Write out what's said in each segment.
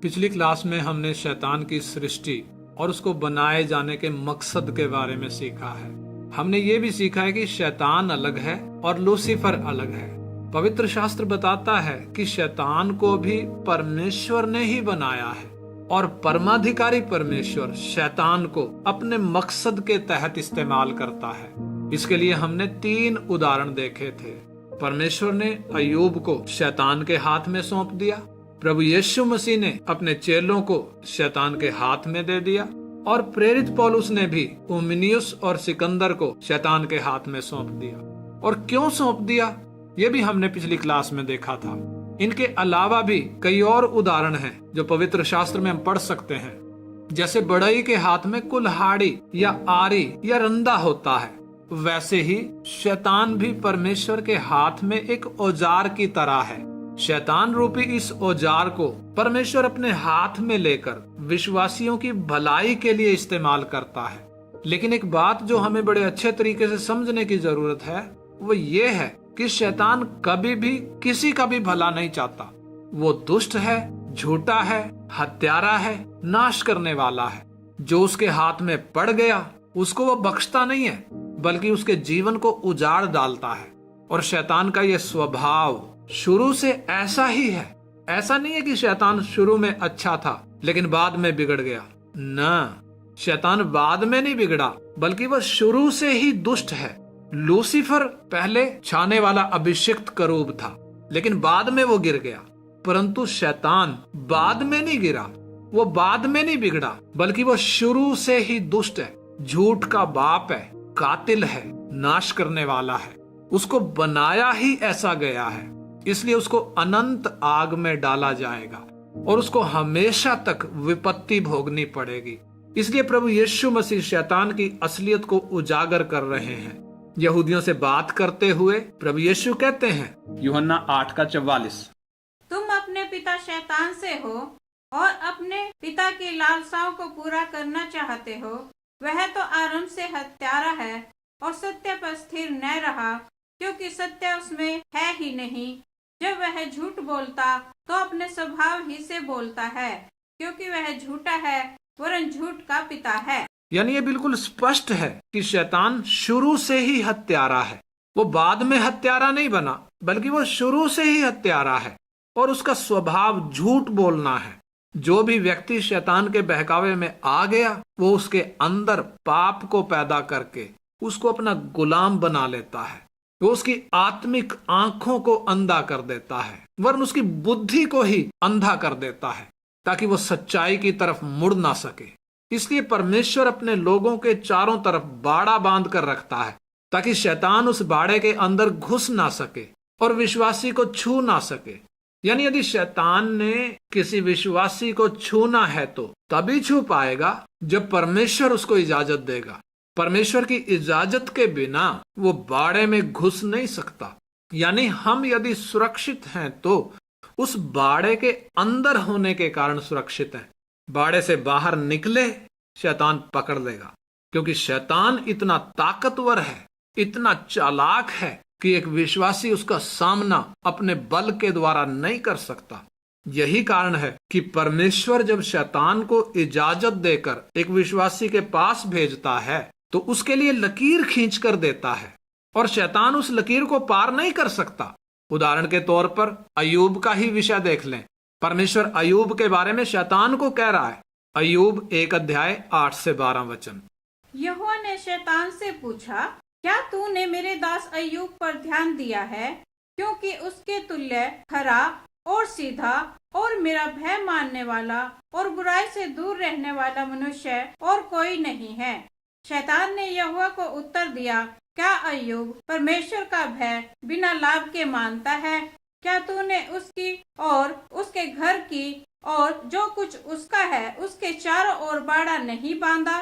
पिछली क्लास में हमने शैतान की सृष्टि और उसको बनाए जाने के मकसद के बारे में सीखा है। हमने ये भी सीखा है कि शैतान अलग है और लूसीफर अलग है। पवित्र शास्त्र बताता है कि शैतान को भी परमेश्वर ने ही बनाया है और परमाधिकारी परमेश्वर शैतान को अपने मकसद के तहत इस्तेमाल करता है। इसके लिए हमने 3 उदाहरण देखे थे। परमेश्वर ने अय्यूब को शैतान के हाथ में सौंप दिया, प्रभु यीशु मसीह ने अपने चेलों को शैतान के हाथ में दे दिया और प्रेरित पौलुस ने भी उमिनियुस और सिकंदर को शैतान के हाथ में सौंप दिया। और क्यों सौंप दिया ये भी हमने पिछली क्लास में देखा था। इनके अलावा भी कई और उदाहरण हैं जो पवित्र शास्त्र में हम पढ़ सकते हैं। जैसे बढ़ई के हाथ में कुल्हाड़ी या आरी या रंदा होता है, वैसे ही शैतान भी परमेश्वर के हाथ में एक औजार की तरह है। शैतान रूपी इस औजार को परमेश्वर अपने हाथ में लेकर विश्वासियों की भलाई के लिए इस्तेमाल करता है। लेकिन एक बात जो हमें बड़े अच्छे तरीके से समझने की जरूरत है वो ये है कि शैतान कभी भी किसी का भी भला नहीं चाहता। वो दुष्ट है, झूठा है, हत्यारा है, नाश करने वाला है। जो उसके हाथ में पड़ गया उसको वो बख्शता नहीं है, बल्कि उसके जीवन को उजाड़ डालता है। और शैतान का ये स्वभाव शुरू से ऐसा ही है। ऐसा नहीं है कि शैतान शुरू में अच्छा था लेकिन बाद में बिगड़ गया। ना, शैतान बाद में नहीं बिगड़ा, बल्कि वह शुरू से ही दुष्ट है। लूसीफर पहले छाने वाला अभिषिक्त करूब था, लेकिन बाद में वो गिर गया। परंतु शैतान बाद में नहीं गिरा, वो बाद में नहीं बिगड़ा, बल्कि वो शुरू से ही दुष्ट है, झूठ का बाप है, कातिल है, नाश करने वाला है। उसको बनाया ही ऐसा गया है, इसलिए उसको अनंत आग में डाला जाएगा और उसको हमेशा तक विपत्ति भोगनी पड़ेगी। इसलिए प्रभु यीशु मसीह शैतान की असलियत को उजागर कर रहे हैं। यहूदियों से बात करते हुए प्रभु यीशु कहते हैं, यूहन्ना 8:44, तुम अपने पिता शैतान से हो और अपने पिता की लालसाओं को पूरा करना चाहते हो। वह तो आरंभ से हत्यारा है और सत्य पर स्थिर न रहा, क्योंकि सत्य उसमें है ही नहीं। जब वह झूठ बोलता तो अपने स्वभाव ही से बोलता है, क्योंकि वह झूठा है वरन झूठ का पिता है। यानी ये बिल्कुल स्पष्ट है कि शैतान शुरू से ही हत्यारा है। वो बाद में हत्यारा नहीं बना, बल्कि वो शुरू से ही हत्यारा है और उसका स्वभाव झूठ बोलना है। जो भी व्यक्ति शैतान के बहकावे में आ गया, वो उसके अंदर पाप को पैदा करके उसको अपना गुलाम बना लेता है। वो उसकी आत्मिक आंखों को अंधा कर देता है, वरन उसकी बुद्धि को ही अंधा कर देता है, ताकि वो सच्चाई की तरफ मुड़ ना सके। इसलिए परमेश्वर अपने लोगों के चारों तरफ बाड़ा बांध कर रखता है, ताकि शैतान उस बाड़े के अंदर घुस ना सके और विश्वासी को छू ना सके। यानी यदि शैतान ने किसी विश्वासी को छूना है तो तभी छू पाएगा जब परमेश्वर उसको इजाजत देगा। परमेश्वर की इजाजत के बिना वो बाड़े में घुस नहीं सकता। यानी हम यदि सुरक्षित हैं तो उस बाड़े के अंदर होने के कारण सुरक्षित हैं। बाड़े से बाहर निकले शैतान पकड़ लेगा, क्योंकि शैतान इतना ताकतवर है, इतना चालाक है कि एक विश्वासी उसका सामना अपने बल के द्वारा नहीं कर सकता। यही कारण है कि परमेश्वर जब शैतान को इजाजत देकर एक विश्वासी के पास भेजता है तो उसके लिए लकीर खींच कर देता है और शैतान उस लकीर को पार नहीं कर सकता। उदाहरण के तौर पर अय्यूब का ही विषय देख लें। परमेश्वर अय्यूब के बारे में शैतान को कह रहा है। अय्यूब 1:8-12 यहोवा ने शैतान से पूछा, क्या तूने मेरे दास अय्यूब पर ध्यान दिया है? क्योंकि उसके तुल्य खरा और सीधा और मेरा भय मानने वाला और बुराई से दूर रहने वाला मनुष्य और कोई नहीं है। शैतान ने यहोवा को उत्तर दिया, क्या अय्यूब परमेश्वर का भय बिना लाभ के मानता है? क्या तूने उसकी और उसके घर की और जो कुछ उसका है उसके चारों ओर बाड़ा नहीं बांधा?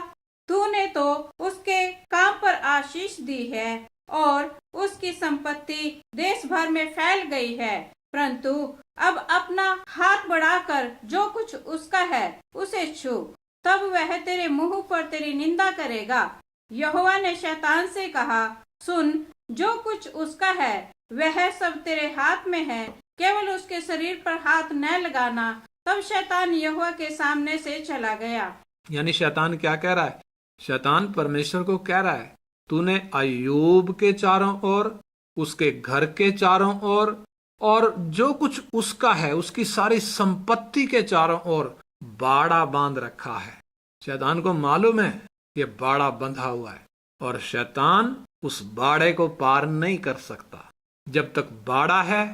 तूने तो उसके काम पर आशीष दी है और उसकी संपत्ति देश भर में फैल गई है, परंतु अब अपना हाथ बढ़ाकर जो कुछ उसका है उसे छू, तब वह तेरे मुंह पर तेरी निंदा करेगा। यहोवा ने शैतान से कहा, सुन, जो कुछ उसका है वह सब तेरे हाथ में है, केवल उसके शरीर पर हाथ न लगाना तब शैतान यहोवा के सामने से चला गया। यानी शैतान क्या कह रहा है? शैतान परमेश्वर को कह रहा है, तूने अय्यूब के चारों ओर, उसके घर के चारों ओर और जो कुछ उसका है, उसकी सारी संपत्ति के चारों ओर बाड़ा बांध रखा है। शैतान को मालूम है ये बाड़ा बंधा हुआ है और शैतान उस बाड़े को पार नहीं कर सकता। जब तक बाड़ा है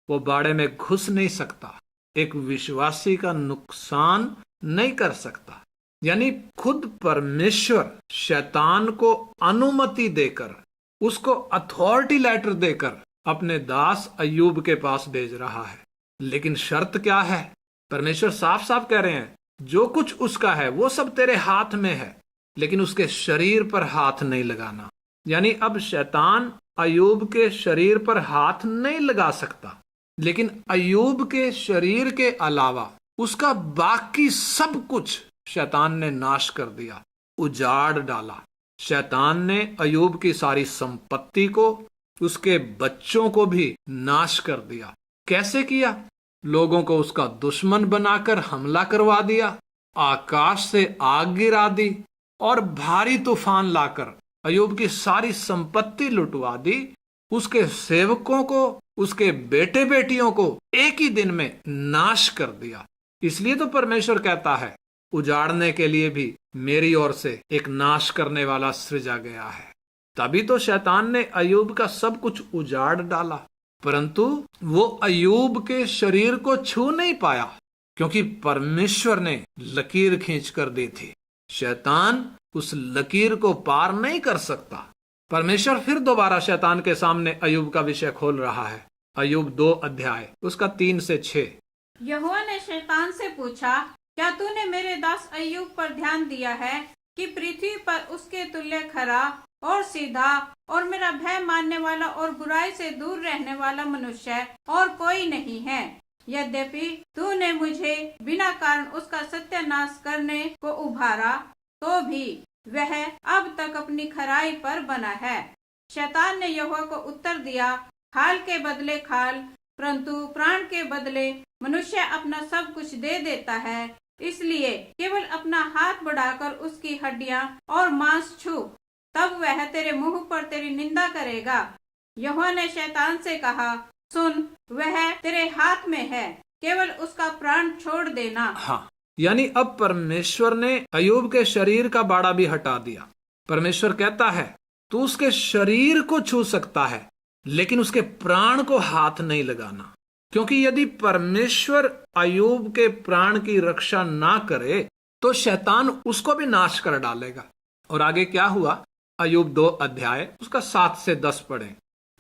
वो बाड़े में घुस नहीं सकता, एक विश्वासी का नुकसान नहीं कर सकता। यानी खुद परमेश्वर शैतान को अनुमति देकर, उसको अथॉरिटी लेटर देकर अपने दास अय्यूब के पास भेज रहा है। लेकिन शर्त क्या है? परमेश्वर साफ साफ कह रहे हैं, जो कुछ उसका है वो सब तेरे हाथ में है, लेकिन उसके शरीर पर हाथ नहीं लगाना। यानी अब शैतान अय्यूब के शरीर पर हाथ नहीं लगा सकता, लेकिन अय्यूब के शरीर के अलावा उसका बाकी सब कुछ शैतान ने नाश कर दिया, उजाड़ डाला। शैतान ने अय्यूब की सारी संपत्ति को, उसके बच्चों को भी नाश कर दिया। कैसे किया? लोगों को उसका दुश्मन बनाकर हमला करवा दिया, आकाश से आग गिरा दी और भारी तूफान लाकर अय्यूब की सारी संपत्ति लुटवा दी। उसके सेवकों को, उसके बेटे बेटियों को एक ही दिन में नाश कर दिया। इसलिए तो परमेश्वर कहता है, उजाड़ने के लिए भी मेरी ओर से एक नाश करने वाला सृजा गया है। तभी तो शैतान ने अय्यूब का सब कुछ उजाड़ डाला, परंतु वो अय्यूब के शरीर को छू नहीं पाया, क्योंकि परमेश्वर ने लकीर खींच कर दी थी। शैतान उस लकीर को पार नहीं कर सकता। परमेश्वर फिर दोबारा शैतान के सामने अय्यूब का विषय खोल रहा है। अय्यूब 2 अध्याय उसका 3 से 6। यहोवा ने शैतान से पूछा, क्या तूने मेरे दास अय्यूब पर ध्यान दिया है कि पृथ्वी पर उसके तुल्य खरा और सीधा और मेरा भय मानने वाला और बुराई से दूर रहने वाला मनुष्य और कोई नहीं है? यद्यपि तूने मुझे बिना कारण उसका सत्यानाश करने को उभारा, तो भी वह अब तक अपनी खराई पर बना है। शैतान ने यहोवा को उत्तर दिया, खाल के बदले खाल, परंतु प्राण के बदले मनुष्य अपना सब कुछ दे देता है। इसलिए केवल अपना हाथ बढ़ाकर उसकी हड्डियां और मांस छू, तब वह तेरे मुंह पर तेरी निंदा करेगा। यहोवा ने शैतान से कहा, सुन, वह तेरे हाथ में है, केवल उसका प्राण छोड़ देना। हाँ, यानी अब परमेश्वर ने अय्यूब के शरीर का बाड़ा भी हटा दिया। परमेश्वर कहता है, तू उसके शरीर को छू सकता है, लेकिन उसके प्राण को हाथ नहीं लगाना, क्योंकि यदि परमेश्वर अय्यूब के प्राण की रक्षा ना करे तो शैतान उसको भी नाश कर डालेगा। और आगे क्या हुआ? अय्यूब 2 अध्याय उसका 7 से 10 पढ़ें।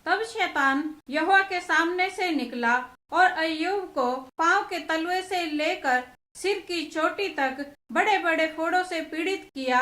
तब शैतान यहोवा के सामने से निकला और अय्यूब को पांव के तलवे से लेकर सिर की चोटी तक बड़े बड़े फोड़ों से पीड़ित किया।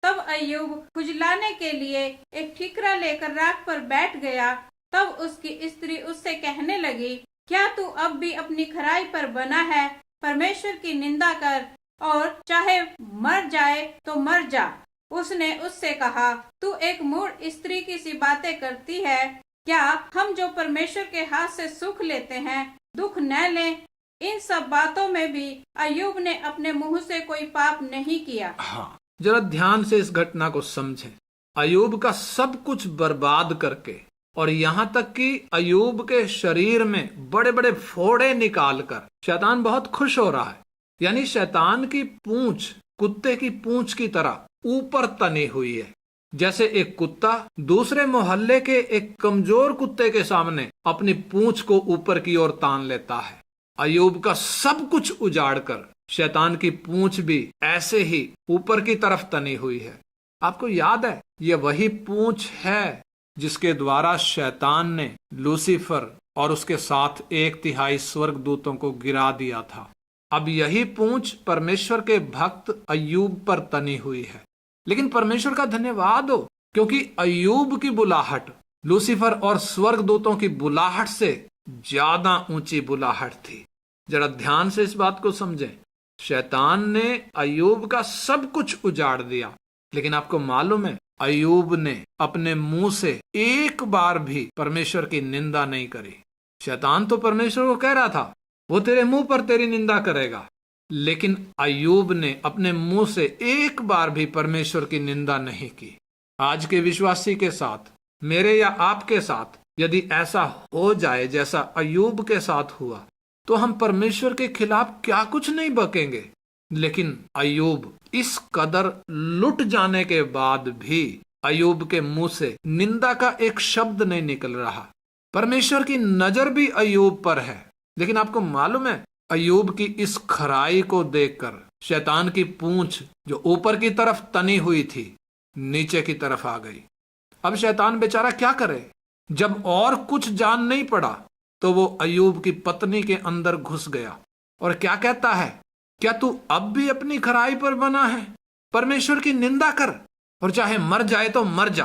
तब अय्यूब खुजलाने के लिए एक ठीकरा लेकर राख पर बैठ गया। तब उसकी स्त्री उससे कहने लगी, क्या तू अब भी अपनी खराई पर बना है? परमेश्वर की निंदा कर और चाहे मर जाए तो मर जा। उसने उससे कहा, तू एक मूढ़ स्त्री की सी बातें करती है। क्या हम जो परमेश्वर के हाथ से सुख लेते हैं दुख न लें? इन सब बातों में भी अय्यूब ने अपने मुंह से कोई पाप नहीं किया। हाँ, जरा ध्यान से इस घटना को समझें। अय्यूब का सब कुछ बर्बाद करके और यहाँ तक कि अय्यूब के शरीर में बड़े बड़े फोड़े निकालकर शैतान बहुत खुश हो रहा है। यानी शैतान की पूंछ कुत्ते की पूंछ की तरह ऊपर तनी हुई है। जैसे एक कुत्ता दूसरे मोहल्ले के एक कमजोर कुत्ते के सामने अपनी पूंछ को ऊपर की ओर तान लेता है। अय्यूब का सब कुछ उजाड़कर शैतान की पूंछ भी ऐसे ही ऊपर की तरफ तनी हुई है। आपको याद है, ये वही पूंछ है जिसके द्वारा शैतान ने लूसीफर और उसके साथ 1/3 स्वर्गदूतों को गिरा दिया था। अब यही पूंछ परमेश्वर के भक्त अय्यूब पर तनी हुई है। लेकिन परमेश्वर का धन्यवाद हो, क्योंकि अय्यूब की बुलाहट लूसीफर और स्वर्गदूतों की बुलाहट से ज्यादा ऊंची बुलाहट थी। जरा ध्यान से इस बात को समझें। शैतान ने अय्यूब का सब कुछ उजाड़ दिया, लेकिन आपको मालूम है अय्यूब ने अपने मुंह से एक बार भी परमेश्वर की निंदा नहीं करी। शैतान तो परमेश्वर को कह रहा था, वो तेरे मुंह पर तेरी निंदा करेगा। लेकिन अय्यूब ने अपने मुंह से एक बार भी परमेश्वर की निंदा नहीं की। आज के विश्वासी के साथ, मेरे या आपके साथ यदि ऐसा हो जाए जैसा अय्यूब के साथ हुआ, तो हम परमेश्वर के खिलाफ क्या कुछ नहीं बकेंगे। लेकिन अय्यूब इस कदर लुट जाने के बाद भी अय्यूब के मुंह से निंदा का एक शब्द नहीं निकल रहा। परमेश्वर की नजर भी अय्यूब पर है। लेकिन आपको मालूम है, अय्यूब की इस खराई को देखकर शैतान की पूंछ जो ऊपर की तरफ तनी हुई थी, नीचे की तरफ आ गई। अब शैतान बेचारा क्या करे? जब और कुछ जान नहीं पड़ा तो वो अय्यूब की पत्नी के अंदर घुस गया और क्या कहता है, क्या तू अब भी अपनी खराई पर बना है? परमेश्वर की निंदा कर और चाहे मर जाए तो मर जा।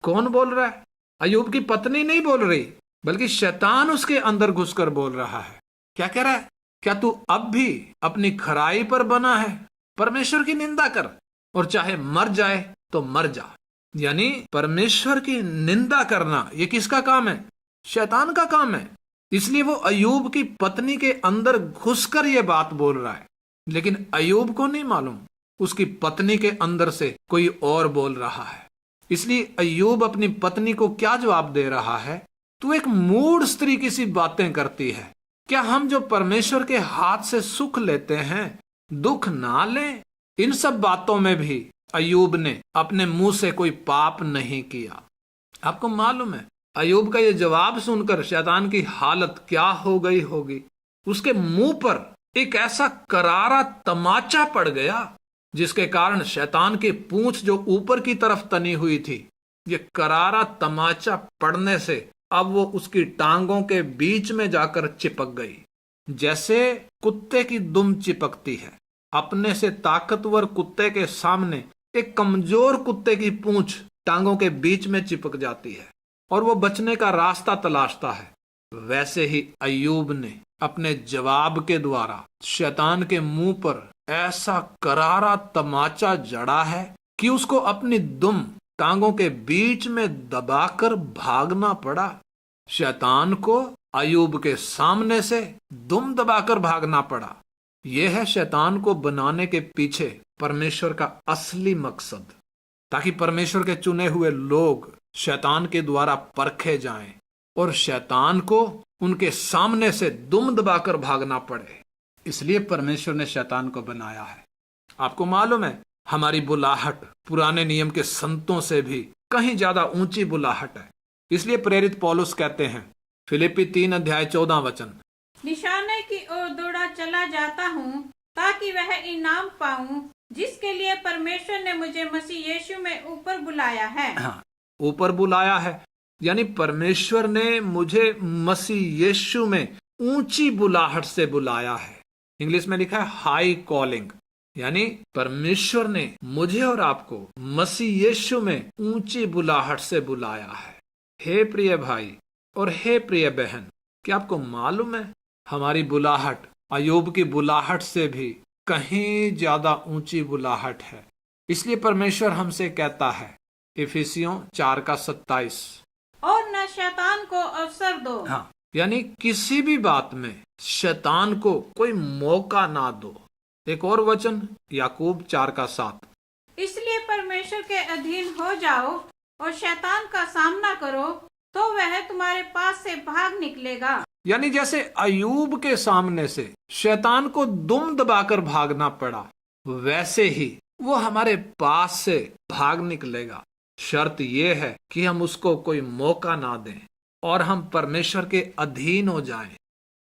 कौन बोल रहा है? अय्यूब की पत्नी नहीं बोल रही, बल्कि शैतान उसके अंदर घुसकर बोल रहा है। क्या कह रहा है? क्या तू अब भी अपनी खराई पर बना है? परमेश्वर की निंदा कर और चाहे मर जाए तो मर जा। यानी परमेश्वर की निंदा करना ये किसका काम है? शैतान का काम है। इसलिए वो अय्यूब की पत्नी के अंदर घुसकर ये बात बोल रहा है। लेकिन अय्यूब को नहीं मालूम उसकी पत्नी के अंदर से कोई और बोल रहा है। इसलिए अय्यूब अपनी पत्नी को क्या जवाब दे रहा है? तू एक मूढ़ स्त्री की सी बातें करती है। क्या हम जो परमेश्वर के हाथ से सुख लेते हैं दुख ना लें? इन सब बातों में भी अय्यूब ने अपने मुंह से कोई पाप नहीं किया। आपको मालूम है अय्यूब का ये जवाब सुनकर शैतान की हालत क्या हो गई होगी। उसके मुंह पर एक ऐसा करारा तमाचा पड़ गया जिसके कारण शैतान की पूंछ जो ऊपर की तरफ तनी हुई थी, ये करारा तमाचा पड़ने से अब वो उसकी टांगों के बीच में जाकर चिपक गई, जैसे कुत्ते की दुम चिपकती है। अपने से ताकतवर कुत्ते के सामने एक कमजोर कुत्ते की पूंछ टांगों के बीच में चिपक जाती है और वो बचने का रास्ता तलाशता है। वैसे ही अय्यूब ने अपने जवाब के द्वारा शैतान के मुंह पर ऐसा करारा तमाचा जड़ा है कि उसको अपनी दुम टांगों के बीच में दबाकर भागना पड़ा। शैतान को अय्यूब के सामने से दुम दबाकर भागना पड़ा। यह है शैतान को बनाने के पीछे परमेश्वर का असली मकसद, ताकि परमेश्वर के चुने हुए लोग शैतान के द्वारा परखे जाएं और शैतान को उनके सामने से दुम दबाकर भागना पड़े। इसलिए परमेश्वर ने शैतान को बनाया है। आपको मालूम है हमारी बुलाहट पुराने नियम के संतों से भी कहीं ज्यादा ऊंची बुलाहट है। इसलिए प्रेरित पौलुस कहते हैं फिलिप्पी 3:14, निशाने की ओर दौड़ा चला जाता हूँ ताकि वह इनाम पाऊं जिसके लिए परमेश्वर ने मुझे मसीह यीशु में ऊपर बुलाया है। हाँ, ऊपर बुलाया है, यानी परमेश्वर ने मुझे मसीह यीशु में ऊंची बुलाहट से बुलाया है। इंग्लिश में लिखा है हाई कॉलिंग, यानी परमेश्वर ने मुझे और आपको मसीह यीशु में ऊंची बुलाहट से बुलाया है। हे प्रिय भाई और हे प्रिय बहन, क्या आपको मालूम है हमारी बुलाहट अय्यूब की बुलाहट से भी कहीं ज्यादा ऊंची बुलाहट है। इसलिए परमेश्वर हमसे कहता है इफिसियों 4:27, और न शैतान को अवसर दो। हाँ, यानी किसी भी बात में शैतान को कोई मौका ना दो। एक और वचन याकूब 4:7, इसलिए परमेश्वर के अधीन हो जाओ और शैतान का सामना करो तो वह तुम्हारे पास से भाग निकलेगा। यानी जैसे अय्यूब के सामने से शैतान को दुम दबाकर भागना पड़ा, वैसे ही वो हमारे पास से भाग निकलेगा। शर्त यह है कि हम उसको कोई मौका ना दें और हम परमेश्वर के अधीन हो जाएं।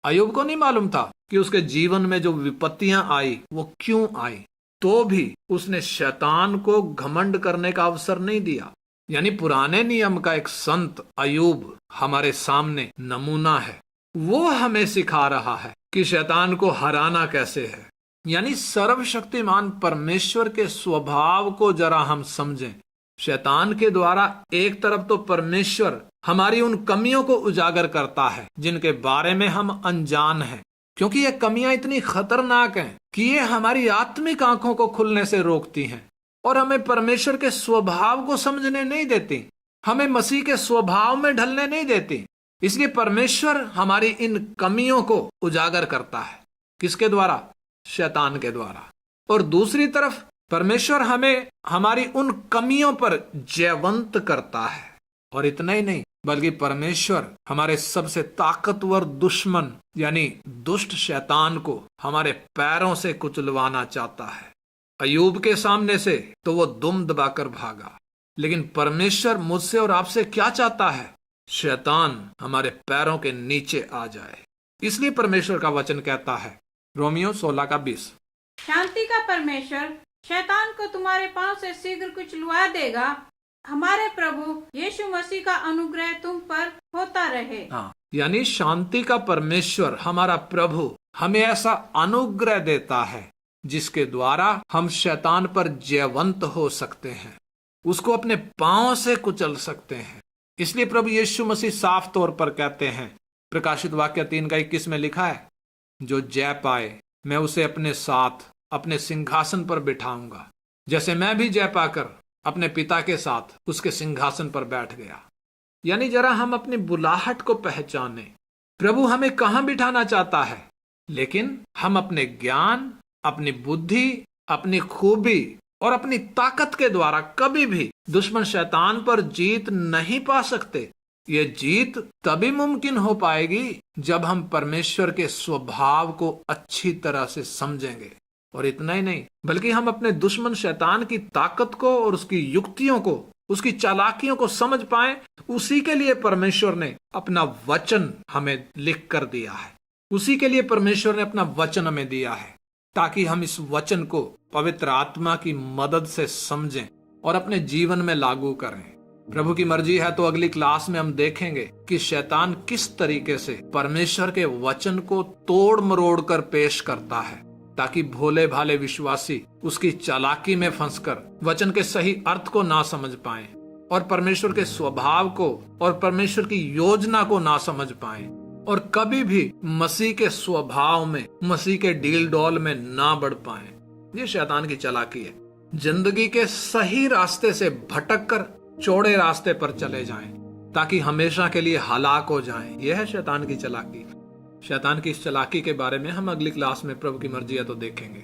अय्यूब को नहीं मालूम था कि उसके जीवन में जो विपत्तियां आई वो क्यों आई, तो भी उसने शैतान को घमंड करने का अवसर नहीं दिया। यानी पुराने नियम का एक संत अय्यूब हमारे सामने नमूना है। वो हमें सिखा रहा है कि शैतान को हराना कैसे है। यानी सर्वशक्तिमान परमेश्वर के स्वभाव को जरा हम समझें। शैतान के द्वारा एक तरफ तो परमेश्वर हमारी उन कमियों को उजागर करता है जिनके बारे में हम अनजान हैं, क्योंकि ये कमियां इतनी खतरनाक हैं कि ये हमारी आत्मिक आंखों को खुलने से रोकती हैं और हमें परमेश्वर के स्वभाव को समझने नहीं देती, हमें मसीह के स्वभाव में ढलने नहीं देती। इसलिए परमेश्वर हमारी इन कमियों को उजागर करता है। किसके द्वारा? शैतान के द्वारा। और दूसरी तरफ परमेश्वर हमें हमारी उन कमियों पर जयवंत करता है। और इतना ही नहीं, बल्कि परमेश्वर हमारे सबसे ताकतवर दुश्मन यानी दुष्ट शैतान को हमारे पैरों से कुचलवाना चाहता है। अय्यूब के सामने से तो वो दुम दबाकर भागा, लेकिन परमेश्वर मुझसे और आपसे क्या चाहता है? शैतान हमारे पैरों के नीचे आ जाए। इसलिए परमेश्वर का वचन कहता है, रोमियो 16:20, शांति का परमेश्वर शैतान को तुम्हारे पांव से शीघ्र कुचलवा देगा। हमारे प्रभु यीशु मसीह का अनुग्रह तुम पर होता रहे। हाँ, यानी शांति का परमेश्वर हमारा प्रभु हमें ऐसा अनुग्रह देता है जिसके द्वारा हम शैतान पर जयवंत हो सकते हैं, उसको अपने पांव से कुचल सकते हैं। इसलिए प्रभु यीशु मसीह साफ तौर पर कहते हैं, प्रकाशित वाक्य 3:21 में लिखा है, जो जय पाए मैं उसे अपने साथ अपने सिंहासन पर बिठाऊंगा, जैसे मैं भी जय पाकर अपने पिता के साथ उसके सिंहासन पर बैठ गया। यानी जरा हम अपनी बुलाहट को पहचाने। प्रभु हमें कहां बिठाना चाहता है, लेकिन हम अपने ज्ञान, अपनी बुद्धि, अपनी खूबी और अपनी ताकत के द्वारा कभी भी दुश्मन शैतान पर जीत नहीं पा सकते। ये जीत तभी मुमकिन हो पाएगी जब हम परमेश्वर के स्वभाव को अच्छी तरह से समझेंगे। और इतना ही नहीं, बल्कि हम अपने दुश्मन शैतान की ताकत को और उसकी युक्तियों को, उसकी चालाकियों को समझ पाएं। उसी के लिए परमेश्वर ने अपना वचन हमें लिख कर दिया है। उसी के लिए परमेश्वर ने अपना वचन हमें दिया है, ताकि हम इस वचन को पवित्र आत्मा की मदद से समझें और अपने जीवन में लागू करें। प्रभु की मर्जी है तो अगली क्लास में हम देखेंगे कि शैतान किस तरीके से परमेश्वर के वचन को तोड़ मरोड़ कर पेश करता है, ताकि भोले भाले विश्वासी उसकी चालाकी में फंसकर वचन के सही अर्थ को ना समझ पाएं और परमेश्वर के स्वभाव को और परमेश्वर की योजना को ना समझ पाएं और कभी भी मसीह के स्वभाव में, मसीह के डील डॉल में ना बढ़ पाएं। ये शैतान की चालाकी है। जिंदगी के सही रास्ते से भटक कर चौड़े रास्ते पर चले जाएं, ताकि हमेशा के लिए हलाक हो जाएं। यह है शैतान की चालाकी। शैतान की इस चालाकी के बारे में हम अगली क्लास में प्रभु की मर्जी है तो देखेंगे।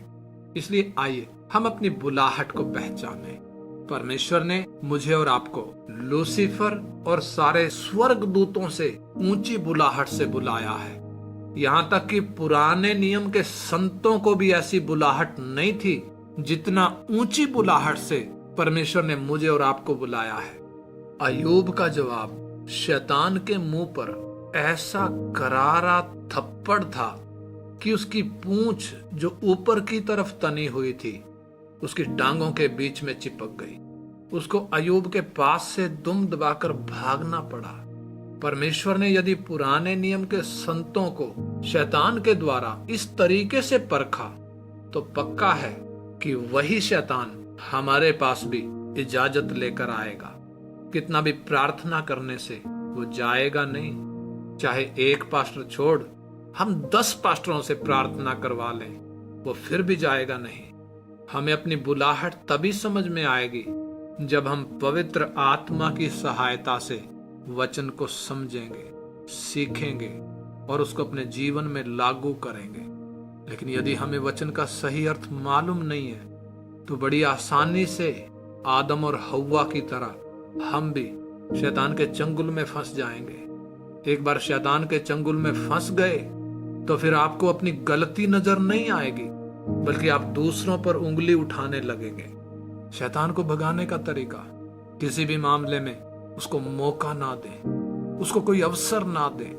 इसलिए आइए हम अपनी बुलाहट को पहचानें। परमेश्वर ने मुझे और आपको लूसीफर और सारे स्वर्ग दूतों से ऊंची बुलाहट से बुलाया है। यहाँ तक कि पुराने नियम के संतों को भी ऐसी बुलाहट नहीं थी जितना ऊंची बुलाहट से परमेश्वर ने मुझे और आपको बुलाया है। अय्यूब का जवाब शैतान के मुंह पर ऐसा करारा थप्पड़ था कि उसकी पूंछ जो ऊपर की तरफ तनी हुई थी उसकी टांगों के बीच में चिपक गई। उसको अय्यूब के पास से दुम दबाकर भागना पड़ा। परमेश्वर ने यदि पुराने नियम के संतों को शैतान के द्वारा इस तरीके से परखा, तो पक्का है कि वही शैतान हमारे पास भी इजाजत लेकर आएगा। कितना भी प्रार्थना करने से वो जाएगा नहीं। चाहे एक पास्टर छोड़ हम 10 पास्टरों से प्रार्थना करवा लें, वो फिर भी जाएगा नहीं। हमें अपनी बुलाहट तभी समझ में आएगी जब हम पवित्र आत्मा की सहायता से वचन को समझेंगे, सीखेंगे और उसको अपने जीवन में लागू करेंगे। लेकिन यदि हमें वचन का सही अर्थ मालूम नहीं है, तो बड़ी आसानी से आदम और हव्वा की तरह हम भी शैतान के चंगुल में फंस जाएंगे। एक बार शैतान के चंगुल में फंस गए तो फिर आपको अपनी गलती नजर नहीं आएगी, बल्कि आप दूसरों पर उंगली उठाने लगेंगे। शैतान को भगाने का तरीका, किसी भी मामले में उसको मौका ना दें, उसको कोई अवसर ना दें,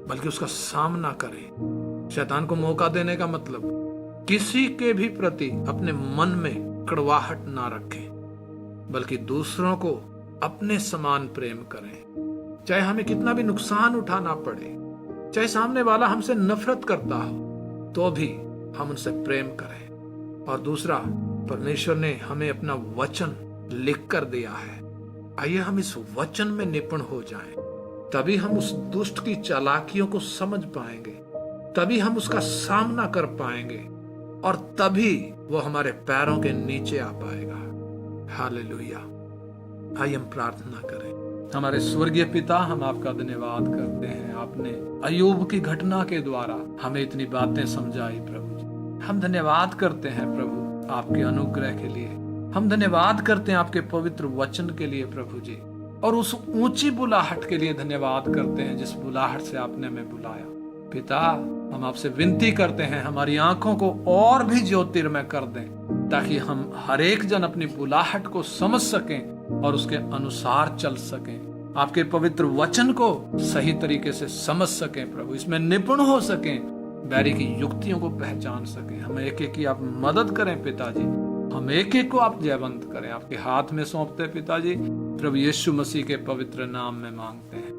बल्कि उसका सामना करें। शैतान को मौका देने का मतलब किसी के भी प्रति अपने मन में कड़वाहट ना रखें, बल्कि दूसरों को अपने समान प्रेम करें। चाहे हमें कितना भी नुकसान उठाना पड़े, चाहे सामने वाला हमसे नफरत करता हो, तो भी हम उनसे प्रेम करें। और दूसरा, परमेश्वर ने हमें अपना वचन लिख कर दिया है। आइए हम इस वचन में निपुण हो जाएं, तभी हम उस दुष्ट की चालाकियों को समझ पाएंगे, तभी हम उसका सामना कर पाएंगे और तभी वो हमारे पैरों के नीचे आ पाएगा। हालेलुया। आइए हम प्रार्थना करें। हमारे स्वर्गीय पिता, हम आपका धन्यवाद करते हैं। आपने अय्यूब की घटना के द्वारा हमें इतनी बातें समझाई प्रभु जी। हम धन्यवाद करते हैं प्रभु आपके अनुग्रह के लिए। हम धन्यवाद करते हैं आपके पवित्र वचन के लिए प्रभु जी, और उस ऊंची बुलाहट के लिए धन्यवाद करते हैं जिस बुलाहट से आपने हमें बुलाया। पिता, हम आपसे विनती करते हैं हमारी आंखों को और भी ज्योतिर्मय कर दें, ताकि हम हर एक जन अपनी बुलाहट को समझ सकें और उसके अनुसार चल सकें। आपके पवित्र वचन को सही तरीके से समझ सकें प्रभु, इसमें निपुण हो सकें, बैरी की युक्तियों को पहचान सकें। हम एक एक की आप मदद करें पिताजी, हम एक एक को आप जयवंत करें। आपके हाथ में सौंपते पिताजी, प्रभु यीशु मसीह के पवित्र नाम में मांगते हैं।